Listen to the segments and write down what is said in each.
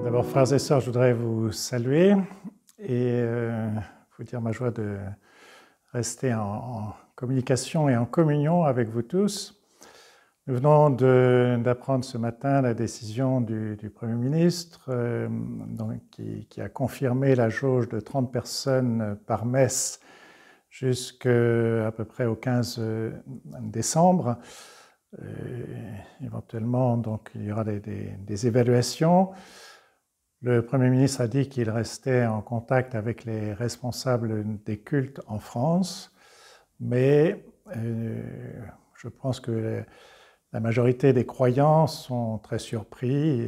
D'abord, frères et sœurs, je voudrais vous saluer et vous dire ma joie de rester en communication et en communion avec vous tous. Nous venons d'apprendre ce matin la décision du Premier ministre qui a confirmé la jauge de 30 personnes par messe jusqu'à peu près au 15 décembre. Éventuellement, donc, il y aura des évaluations. Le Premier ministre a dit qu'il restait en contact avec les responsables des cultes en France, mais je pense que la majorité des croyants sont très surpris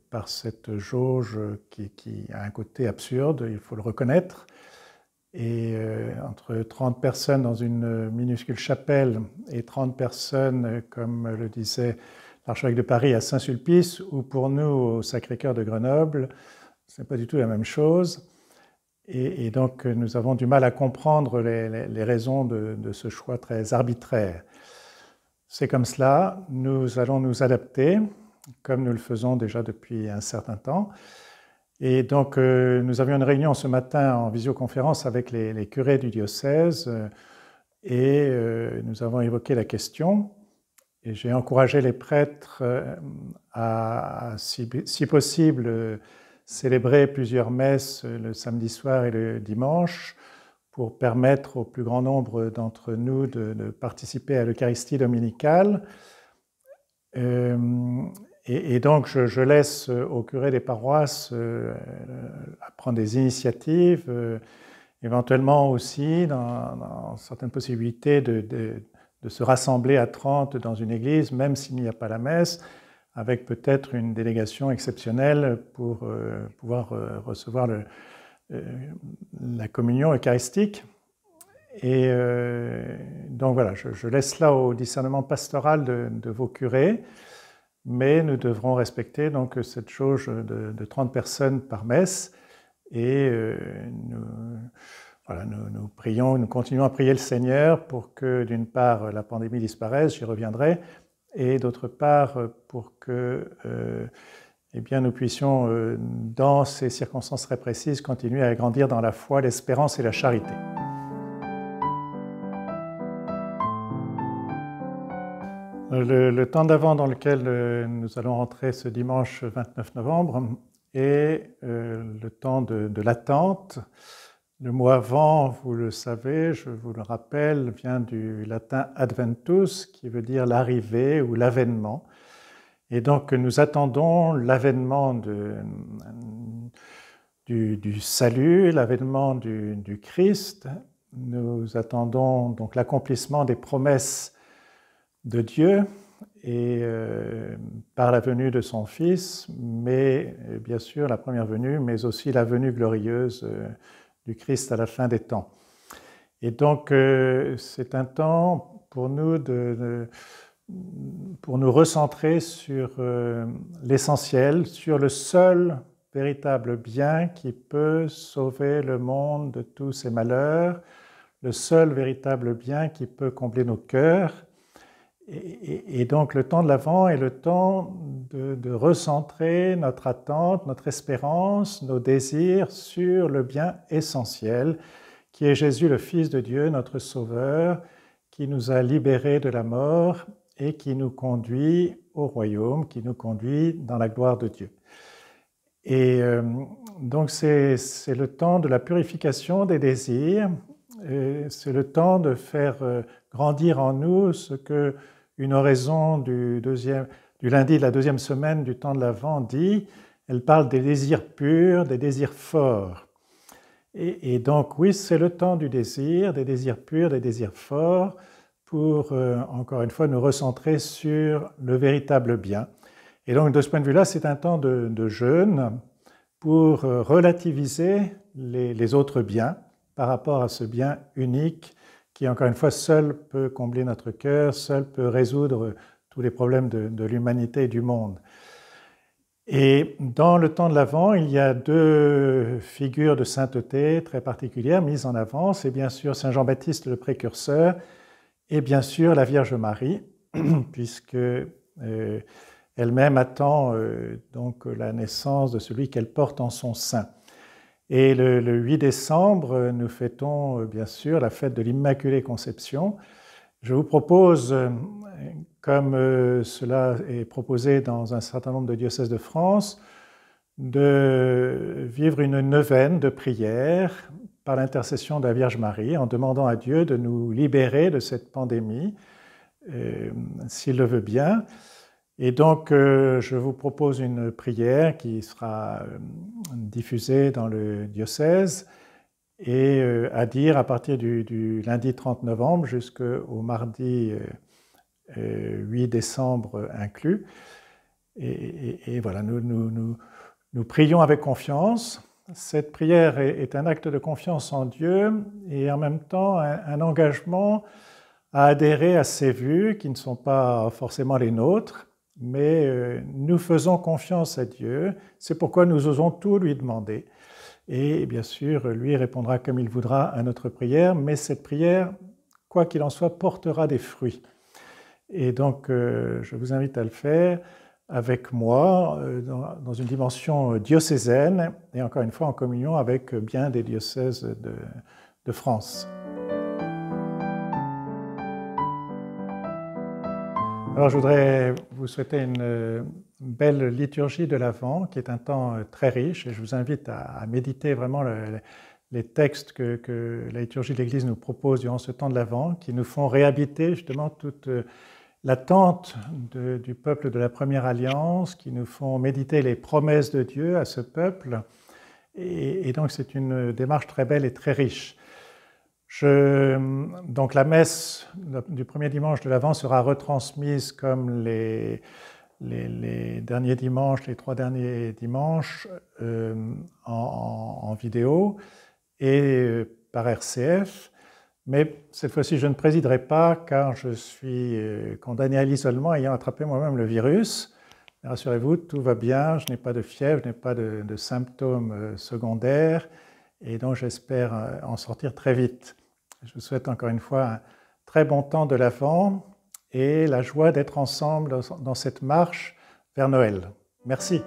par cette jauge qui a un côté absurde, il faut le reconnaître. Et entre 30 personnes dans une minuscule chapelle et 30 personnes, comme le disait l'archevêque de Paris à Saint-Sulpice, ou pour nous au Sacré-Cœur de Grenoble, ce n'est pas du tout la même chose. Et donc nous avons du mal à comprendre les raisons de ce choix très arbitraire. C'est comme cela, nous allons nous adapter, comme nous le faisons déjà depuis un certain temps. Et donc nous avions une réunion ce matin en visioconférence avec les curés du diocèse et nous avons évoqué la question. Et j'ai encouragé les prêtres à, si possible, célébrer plusieurs messes le samedi soir et le dimanche pour permettre au plus grand nombre d'entre nous de participer à l'Eucharistie dominicale. Et donc, je laisse aux curés des paroisses prendre des initiatives, éventuellement aussi, dans certaines possibilités, de se rassembler à 30 dans une église, même s'il n'y a pas la messe, avec peut-être une délégation exceptionnelle pour pouvoir recevoir la communion eucharistique. Et donc voilà, je laisse là au discernement pastoral de vos curés, mais nous devrons respecter donc cette jauge de 30 personnes par messe et nous prions, nous continuons à prier le Seigneur pour que d'une part la pandémie disparaisse, j'y reviendrai, et d'autre part pour que nous puissions dans ces circonstances très précises continuer à grandir dans la foi, l'espérance et la charité. Le temps d'Avent dans lequel nous allons rentrer ce dimanche 29 novembre est le temps de l'attente. Le mot Avant, vous le savez, je vous le rappelle, vient du latin adventus, qui veut dire l'arrivée ou l'avènement. Et donc nous attendons l'avènement du salut, l'avènement du Christ. Nous attendons donc l'accomplissement des promesses de Dieu et par la venue de son Fils, mais bien sûr la première venue, mais aussi la venue glorieuse du Christ à la fin des temps. Et donc c'est un temps pour nous pour nous recentrer sur l'essentiel, sur le seul véritable bien qui peut sauver le monde de tous ses malheurs, le seul véritable bien qui peut combler nos cœurs. Et donc le temps de l'Avent est le temps de recentrer notre attente, notre espérance, nos désirs sur le bien essentiel, qui est Jésus le Fils de Dieu, notre Sauveur, qui nous a libérés de la mort et qui nous conduit au royaume, qui nous conduit dans la gloire de Dieu. Et donc c'est le temps de la purification des désirs, c'est le temps de faire grandir en nous ce que une oraison du lundi de la deuxième semaine du temps de l'Avent dit. Elle parle des désirs purs, des désirs forts. Et donc oui, c'est le temps du désir, des désirs purs, des désirs forts, pour encore une fois nous recentrer sur le véritable bien. Et donc de ce point de vue-là, c'est un temps de jeûne pour relativiser les autres biens par rapport à ce bien unique qui, encore une fois, seul peut combler notre cœur, seul peut résoudre tous les problèmes de l'humanité et du monde. Et dans le temps de l'Avent, il y a deux figures de sainteté très particulières mises en avant. C'est bien sûr Saint Jean-Baptiste le précurseur et bien sûr la Vierge Marie, puisque elle-même attend donc la naissance de celui qu'elle porte en son sein. Et le 8 décembre, nous fêtons bien sûr la fête de l'Immaculée Conception. Je vous propose, comme cela est proposé dans un certain nombre de diocèses de France, de vivre une neuvaine de prière par l'intercession de la Vierge Marie, en demandant à Dieu de nous libérer de cette pandémie, s'il le veut bien. Et donc, je vous propose une prière qui sera diffusée dans le diocèse et à dire à partir du lundi 30 novembre jusqu'au mardi 8 décembre inclus. Et voilà, nous prions avec confiance. Cette prière est un acte de confiance en Dieu et en même temps un engagement à adhérer à ses vues qui ne sont pas forcément les nôtres, mais nous faisons confiance à Dieu. C'est pourquoi nous osons tout lui demander. Et bien sûr, lui répondra comme il voudra à notre prière, mais cette prière, quoi qu'il en soit, portera des fruits. Et donc, je vous invite à le faire avec moi dans une dimension diocésaine et encore une fois en communion avec bien des diocèses de France. Alors, je voudrais vous souhaiter une belle liturgie de l'Avent, qui est un temps très riche, et je vous invite à méditer vraiment les textes que la liturgie de l'Église nous propose durant ce temps de l'Avent, qui nous font réhabiter justement toute l'attente du peuple de la Première Alliance, qui nous font méditer les promesses de Dieu à ce peuple, et donc c'est une démarche très belle et très riche. Donc la messe du premier dimanche de l'Avent sera retransmise comme les derniers dimanches, les 3 derniers dimanches, en vidéo et par RCF. Mais cette fois-ci, je ne présiderai pas car je suis condamné à l'isolement ayant attrapé moi-même le virus. Rassurez-vous, tout va bien, je n'ai pas de fièvre, je n'ai pas de symptômes secondaires et donc j'espère en sortir très vite. Je vous souhaite encore une fois un très bon temps de l'Avent et la joie d'être ensemble dans cette marche vers Noël. Merci.